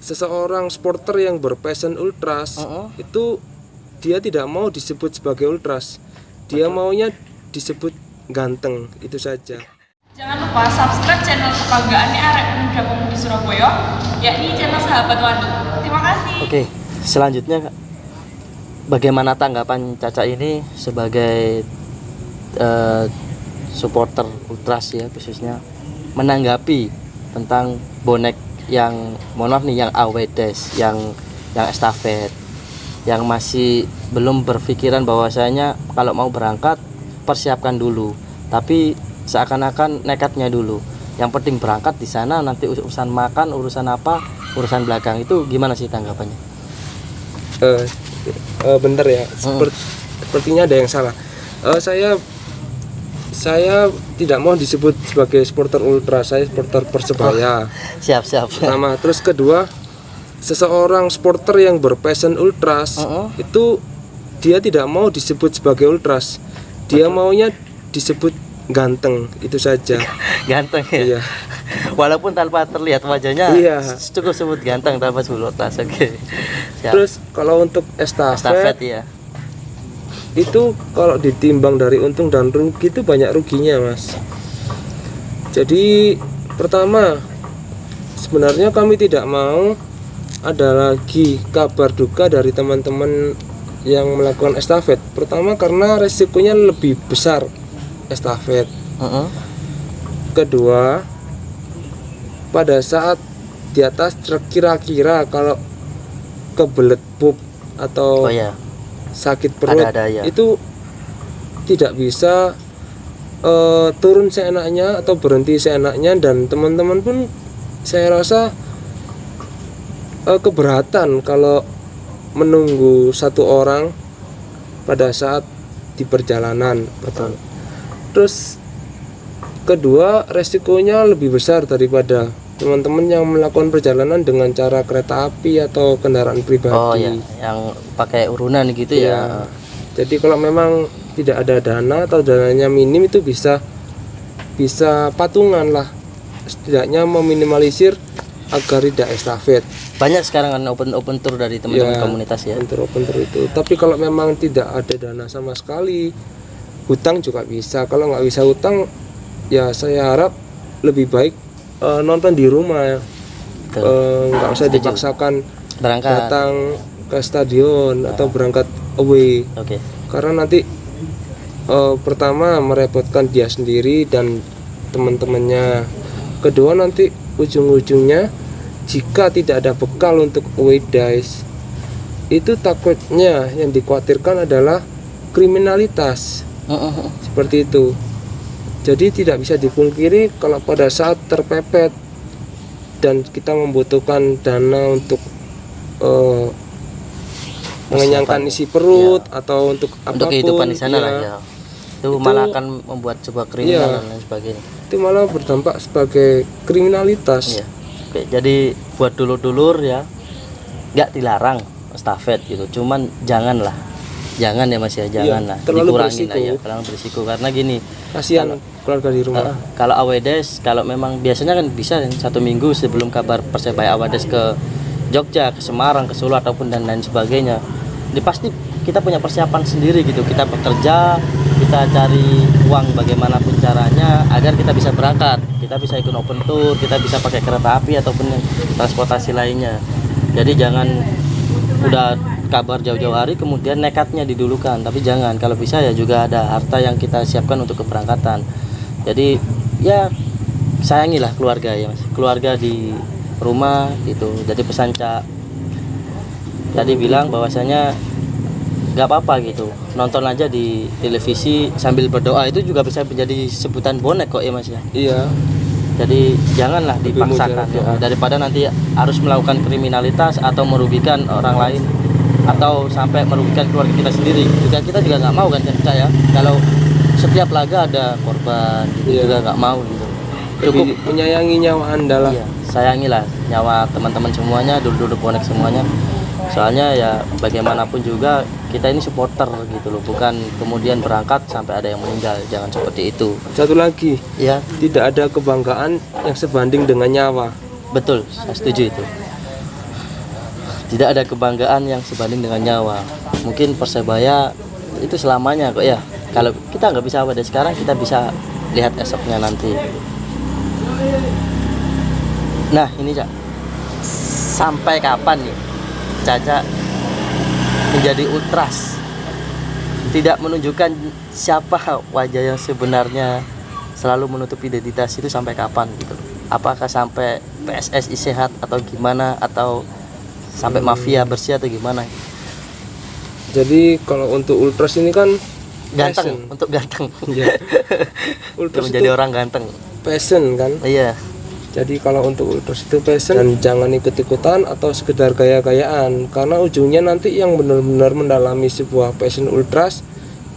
seseorang supporter yang berpassion ultras itu dia tidak mau disebut sebagai ultras, dia maunya disebut ganteng, itu saja. Jangan lupa subscribe channel kebanggaannya arek muda pemudi Surabaya, yakni channel Sahabat Wani. Terima kasih. Oke, selanjutnya bagaimana tanggapan Caca ini sebagai supporter ultras ya, khususnya menanggapi tentang bonek yang mohon maaf nih, yang awedes, yang estafet, yang masih belum berpikiran bahwasanya kalau mau berangkat persiapkan dulu, tapi seakan-akan nekatnya dulu. Yang penting berangkat, di sana nanti urusan makan, urusan apa, urusan belakang. Itu gimana sih tanggapannya? Bener ya, sepertinya ada yang salah. Saya tidak mau disebut sebagai supporter ultra, saya supporter Persebaya. Siap. Pertama, terus kedua, seseorang supporter yang berpassion ultras itu dia tidak mau disebut sebagai ultras, dia maunya disebut ganteng, itu saja. Ganteng ya? Iya. Walaupun tanpa terlihat wajahnya, iya, cukup sebut ganteng tanpa sebut ultras. Oke. Siap. Terus kalau untuk estafet ya, itu kalau ditimbang dari untung dan rugi itu banyak ruginya, Mas. Jadi pertama, sebenarnya kami tidak mau ada lagi kabar duka dari teman-teman yang melakukan estafet. Pertama karena resikonya lebih besar estafet. Kedua, pada saat di atas truk kira-kira kalau kebelet pup atau sakit perut ya. Itu tidak bisa turun seenaknya atau berhenti seenaknya, dan teman-teman pun saya rasa keberatan kalau menunggu satu orang pada saat di perjalanan. Betul. Terus kedua, resikonya lebih besar daripada teman-teman yang melakukan perjalanan dengan cara kereta api atau kendaraan pribadi. Oh ya, yang pakai urunan gitu ya. Jadi kalau memang tidak ada dana atau dananya minim, itu bisa patungan lah, setidaknya meminimalisir agar tidak estafet. Banyak sekarang kan open tour dari teman-teman komunitas ya. Open tour itu. Tapi kalau memang tidak ada dana sama sekali, hutang juga bisa. Kalau nggak bisa hutang, ya saya harap lebih baik nonton di rumah, nggak usah dipaksakan berangkat datang ke stadion atau berangkat away. Karena nanti pertama merepotkan dia sendiri dan teman-temannya. Kedua, nanti ujung-ujungnya jika tidak ada bekal untuk away days, itu takutnya yang dikhawatirkan adalah kriminalitas. Seperti itu. Jadi tidak bisa dipungkiri kalau pada saat terpepet dan kita membutuhkan dana untuk mengenyangkan isi perut atau untuk apapun, untuk kehidupan di sana lah ya. Itu malah akan membuat sebuah kriminal dan lain sebagainya. Itu malah berdampak sebagai kriminalitas. Oke, jadi buat dulur-dulur ya, nggak dilarang estafet gitu, cuman jangan ya Mas ya, janganlah dikurangin lah ya, terlalu berisiko. Karena gini, kasihan keluarga di rumah. Kalau awedes, kalau memang biasanya kan bisa 1 minggu sebelum kabar Persebaya awedes ke Jogja, ke Semarang, ke Solo ataupun dan lain sebagainya, ini pasti kita punya persiapan sendiri gitu. Kita bekerja, kita cari uang bagaimanapun caranya agar kita bisa berangkat, kita bisa ikut open tour, kita bisa pakai kereta api ataupun transportasi lainnya. Jadi jangan udah kabar jauh-jauh hari kemudian nekatnya didulukan, tapi jangan. Kalau bisa ya juga ada harta yang kita siapkan untuk keberangkatan. Jadi ya sayangilah keluarga ya Mas, keluarga di rumah gitu. Jadi pesan Cak tadi bilang bahwasanya nggak apa-apa gitu, nonton aja di televisi sambil berdoa, itu juga bisa menjadi sebutan bonek kok ya Mas ya. Iya. Jadi janganlah dipaksakan ya, daripada nanti harus melakukan kriminalitas atau merugikan orang lain atau sampai merugikan keluarga kita sendiri. Kita juga nggak mau kan ya, kalau setiap laga ada korban gitu, juga nggak mau gitu. Cukup menyayangi nyawa Anda lah. Iya, sayangilah nyawa teman-teman semuanya, dulu bonek semuanya. Soalnya ya bagaimanapun juga kita ini supporter gitu loh, bukan kemudian berangkat sampai ada yang meninggal, jangan seperti itu. Satu lagi ya, tidak ada kebanggaan yang sebanding dengan nyawa. Betul, saya setuju itu. Tidak ada kebanggaan yang sebanding dengan nyawa. Mungkin Persebaya itu selamanya kok ya. Kalau kita nggak bisa pada sekarang, kita bisa lihat esoknya nanti. Nah ini Cak, sampai kapan nih Caca menjadi ultras, tidak menunjukkan siapa wajah yang sebenarnya, selalu menutup identitas, itu sampai kapan gitu? Apakah sampai PSSI sehat atau gimana, atau sampai mafia bersih atau gimana? Jadi kalau untuk ultras ini kan Ganteng, passion. untuk ganteng. Iya. Untuk Ultras menjadi itu orang ganteng. passion kan. Iya. Jadi kalau untuk ultras itu passion, dan jangan ikut-ikutan atau sekedar gaya-gayaan, karena ujungnya nanti yang benar-benar mendalami sebuah passion ultras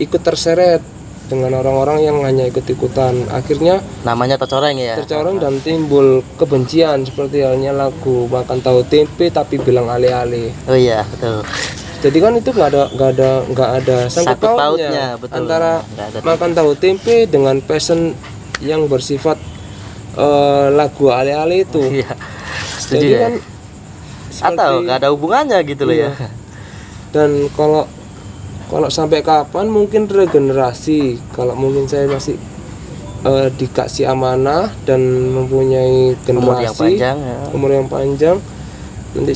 ikut terseret dengan orang-orang yang hanya ikut-ikutan. Akhirnya Namanya tercoreng ya. tercoreng dan timbul kebencian, seperti halnya lagu makan tahu tempe tapi bilang ale-ale. Oh iya, betul. Jadi kan itu nggak ada sangkut Sangkut pautnya pautnya, betul. antara Nggak ada. makan tahu tempe dengan passion yang bersifat lagu ale-ale itu. Iya. Setuju Jadi ya. kan Atau seperti- nggak ada hubungannya gitu loh Iya. ya. Dan kalau sampai kapan mungkin regenerasi, kalau mungkin saya masih dikasih amanah dan mempunyai Umur yang generasi panjang ya. umur yang panjang, nanti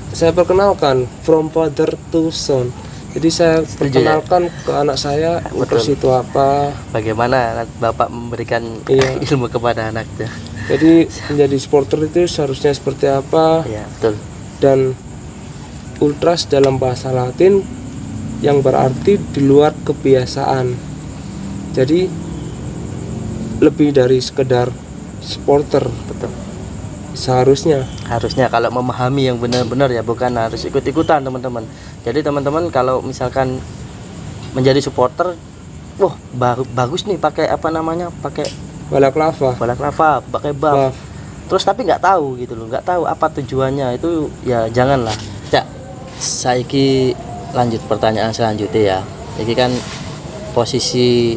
saya perkenalkan from father to son. Jadi saya Setuju ya? perkenalkan ke anak saya ultras Betul. itu apa. Bagaimana Bapak memberikan Iya. ilmu kepada anaknya. Jadi menjadi supporter itu seharusnya seperti apa. Iya, betul. Dan ultras dalam bahasa Latin yang berarti di luar kebiasaan. Jadi lebih dari sekedar supporter Betul. seharusnya. Harusnya kalau memahami yang benar-benar ya, bukan harus ikut-ikutan teman-teman. Jadi teman-teman kalau misalkan menjadi supporter, wah bagus nih pakai apa namanya, pakai Balaklava. balaklava, pakai buff. Terus tapi nggak tahu gitu loh, nggak tahu apa tujuannya, itu ya janganlah. Cak, saiki lanjut pertanyaan selanjutnya ya. Jadi kan posisi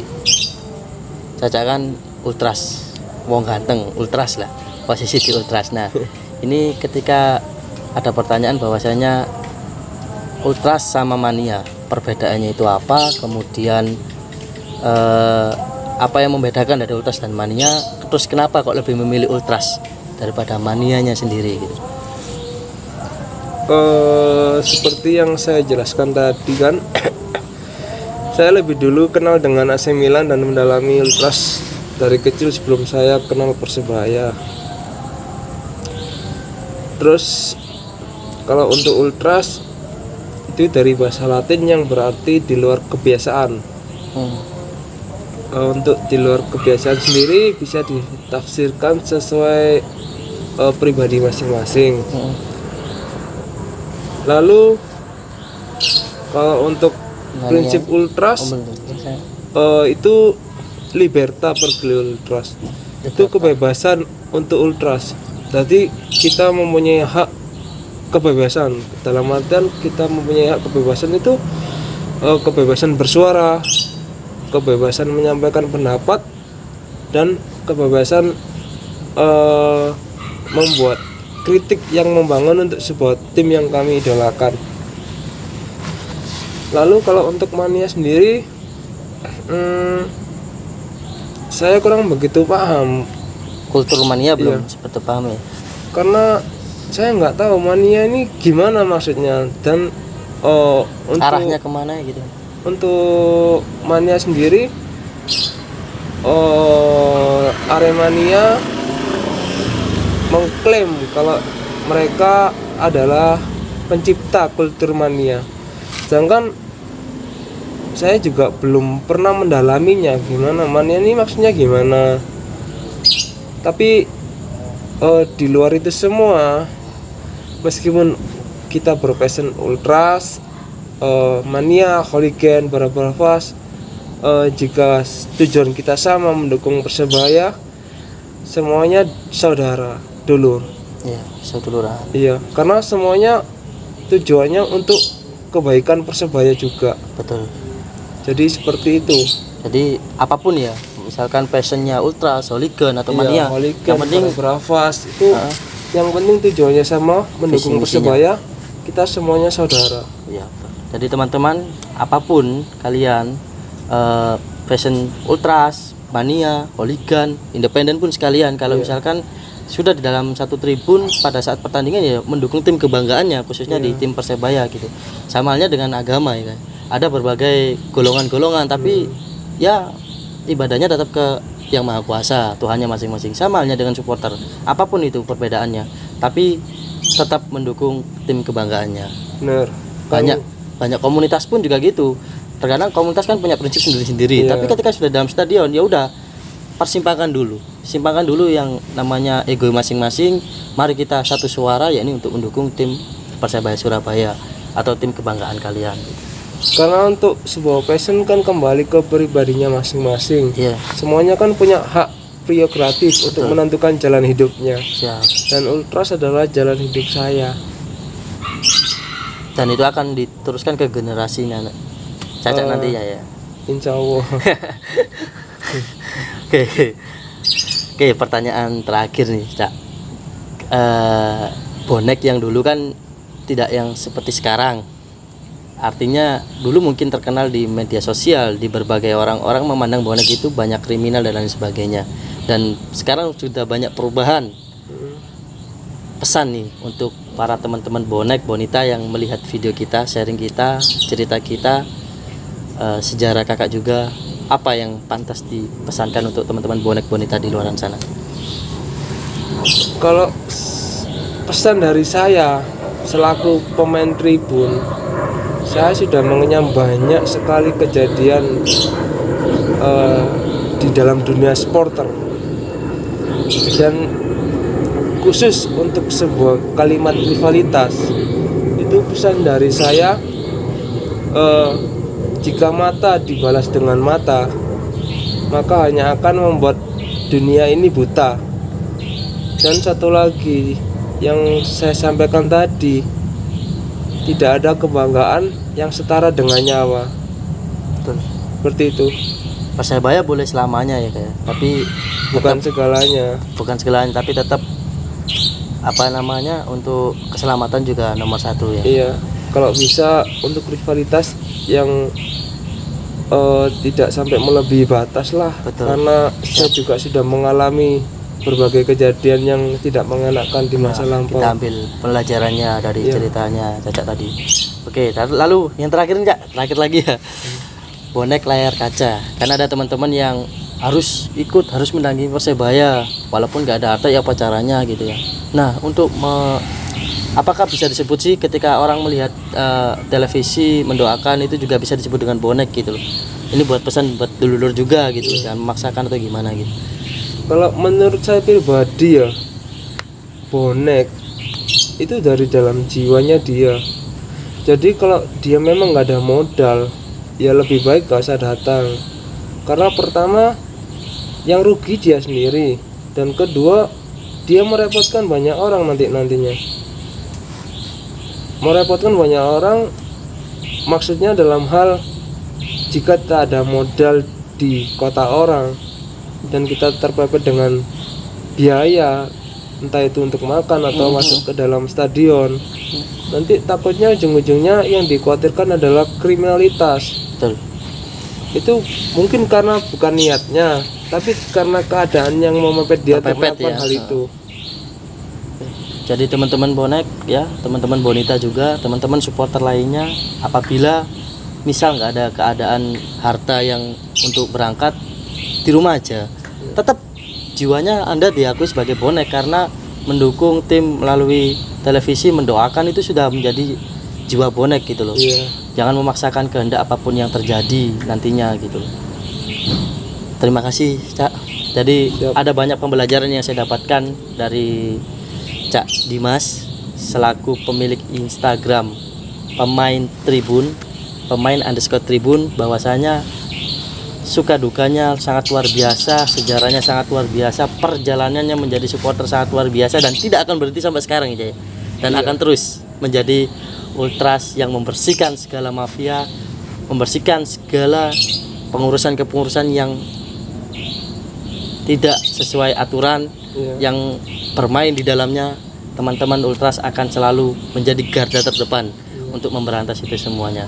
Caca kan ultras, wong ganteng, ultras lah, posisi di ultras. Nah ini ketika ada pertanyaan bahwasanya ultras sama mania, perbedaannya itu apa, kemudian apa yang membedakan dari ultras dan mania, terus kenapa kok lebih memilih ultras daripada manianya sendiri gitu? Seperti yang saya jelaskan tadi kan, saya lebih dulu kenal dengan AC Milan dan mendalami ultras dari kecil sebelum saya kenal Persebaya. Terus kalau untuk ultras itu dari bahasa Latin yang berarti di luar kebiasaan. Untuk di luar kebiasaan sendiri bisa ditafsirkan sesuai pribadi masing-masing. Lalu kalau untuk prinsip ultras itu liberta per ultras, itu kebebasan untuk ultras. Jadi kita mempunyai hak kebebasan, dalam artian kita mempunyai hak kebebasan itu kebebasan bersuara, kebebasan menyampaikan pendapat, dan kebebasan membuat kritik yang membangun untuk sebuah tim yang kami idolakan. Lalu kalau untuk mania sendiri, saya kurang begitu paham, Kultur mania belum Iya. seperti paham ya. karena saya nggak tahu mania ini gimana maksudnya, dan untuk Arahnya kemana gitu? untuk mania sendiri, Aremania mengklaim kalau mereka adalah pencipta kultur mania, sedangkan saya juga belum pernah mendalaminya gimana mania ini maksudnya gimana. Tapi di luar itu semua, meskipun kita berpassion ultras, mania, hooligan, barabravas, jika tujuan kita sama mendukung Persebaya, semuanya saudara, dulur. Iya, seduluran. Iya, karena semuanya tujuannya untuk kebaikan Persebaya juga. Betul. Jadi seperti itu. Jadi apapun ya, misalkan passionnya ultras, hooligan atau mania, Iya, hooligan, yang penting barabravas itu yang penting tujuannya sama, mendukung Visi misinya. Persebaya, kita semuanya saudara. Ya, jadi teman-teman, apapun kalian, fashion ultras, mania, hooligan, independen pun sekalian, kalau misalkan sudah di dalam satu tribun pada saat pertandingan ya mendukung tim kebanggaannya, khususnya di tim Persebaya gitu. Sama halnya dengan agama ya kan. Ada berbagai golongan-golongan, tapi ya ibadahnya tetap ke yang Maha Kuasa, Tuhannya masing-masing. Sama halnya dengan supporter, apapun itu perbedaannya, tapi tetap mendukung tim kebanggaannya. Bener. Banyak komunitas pun juga gitu. Terkadang komunitas kan punya prinsip sendiri-sendiri, tapi ketika sudah dalam stadion ya udah simpangkan dulu yang namanya ego masing-masing. Mari kita satu suara, yakni untuk mendukung tim Persebaya Surabaya atau tim kebanggaan kalian. Karena untuk sebuah passion kan kembali ke pribadinya masing-masing. Iya. Semuanya kan punya hak prerogatif untuk menentukan jalan hidupnya. Siap. Dan ultras adalah jalan hidup saya. Dan itu akan diteruskan ke generasinya Caca nantinya ya. Insya Allah. Oke, pertanyaan terakhir nih, Cak. Bonek yang dulu kan tidak yang seperti sekarang. Artinya dulu mungkin terkenal di media sosial, di berbagai orang memandang bonek itu banyak kriminal dan lain sebagainya. Dan sekarang sudah banyak perubahan. Pesan nih untuk para teman-teman bonek bonita yang melihat video kita, sharing kita, cerita kita, sejarah kakak juga, apa yang pantas dipesankan untuk teman-teman bonek bonita di luar sana? Kalau pesan dari saya selaku pemain tribun, saya sudah mengenyam banyak sekali kejadian di dalam dunia supporter. Dan khusus untuk sebuah kalimat rivalitas, itu pesan dari saya, jika mata dibalas dengan mata, maka hanya akan membuat dunia ini buta. Dan satu lagi yang saya sampaikan tadi, tidak ada kebanggaan yang setara dengan nyawa. Betul. Seperti itu. Persebaya boleh selamanya ya kayak, tapi Bukan segalanya. bukan segalanya, tapi tetap apa namanya, untuk keselamatan juga nomor satu ya. Iya. Kalau bisa untuk rivalitas yang tidak sampai melebihi batas lah. Betul. Karena saya juga sudah mengalami berbagai kejadian yang tidak mengenakan di masa lampau. Kita ambil pelajarannya dari ceritanya Caca tadi. Oke, lalu yang terakhir nih, Cak, terakhir lagi ya. Bonek layar kaca. Karena ada teman-teman yang harus mendampingi Persebaya walaupun nggak ada harta, ya apa caranya gitu ya. Nah, untuk apakah bisa disebut sih ketika orang melihat televisi mendoakan itu juga bisa disebut dengan bonek gitu loh. Ini buat pesan buat dulur juga gitu, jangan memaksakan atau gimana gitu. Kalau menurut saya pribadi ya, bonek itu dari dalam jiwanya dia. Jadi kalau dia memang nggak ada modal, ya lebih baik gak usah datang. Karena pertama yang rugi dia sendiri, dan kedua dia merepotkan banyak orang nantinya. Merepotkan banyak orang maksudnya dalam hal jika tak ada modal di kota orang dan kita terpepet dengan biaya, entah itu untuk makan atau masuk ke dalam stadion, nanti takutnya ujung-ujungnya yang dikhawatirkan adalah kriminalitas. Betul. Itu mungkin karena bukan niatnya, tapi karena keadaan yang memepet dia untuk melakukan hal itu. Jadi teman-teman bonek ya, teman-teman bonita juga, teman-teman supporter lainnya, apabila misal nggak ada keadaan harta yang untuk berangkat, di rumah aja, tetap jiwanya Anda diakui sebagai bonek karena mendukung tim melalui televisi, mendoakan, itu sudah menjadi jiwa bonek gitu loh. Jangan memaksakan kehendak apapun yang terjadi nantinya gitu loh. Terima kasih, Cak. Jadi ada banyak pembelajaran yang saya dapatkan dari Cak Dimas selaku pemilik Instagram pemain _tribun, bahwasanya suka dukanya sangat luar biasa, sejarahnya sangat luar biasa, perjalanannya menjadi supporter sangat luar biasa, dan tidak akan berhenti sampai sekarang ya, dan akan terus menjadi ultras yang membersihkan segala mafia, membersihkan segala pengurusan yang tidak sesuai aturan, yang bermain di dalamnya teman-teman Ultras akan selalu menjadi garda terdepan untuk memberantas itu semuanya.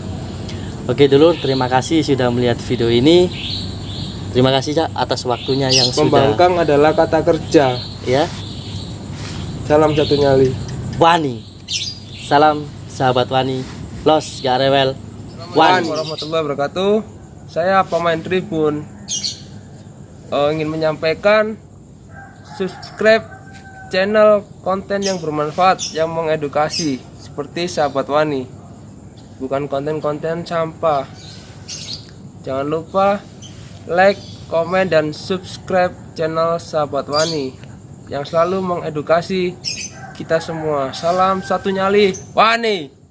Oke dulur, terima kasih sudah melihat video ini. Terima kasih Cak atas waktunya yang Pembangkang adalah kata kerja. Ya. Salam satu nyali. Wani. Salam sahabat Wani. Los gak rewel. Wani. Warahmatullahi wabarakatuh. Saya pemain Tribun. Ingin menyampaikan subscribe channel konten yang bermanfaat, yang mengedukasi seperti sahabat Wani, bukan konten-konten sampah. Jangan lupa like, komen, dan subscribe channel sahabat Wani yang selalu mengedukasi kita semua. Salam satu nyali Wani.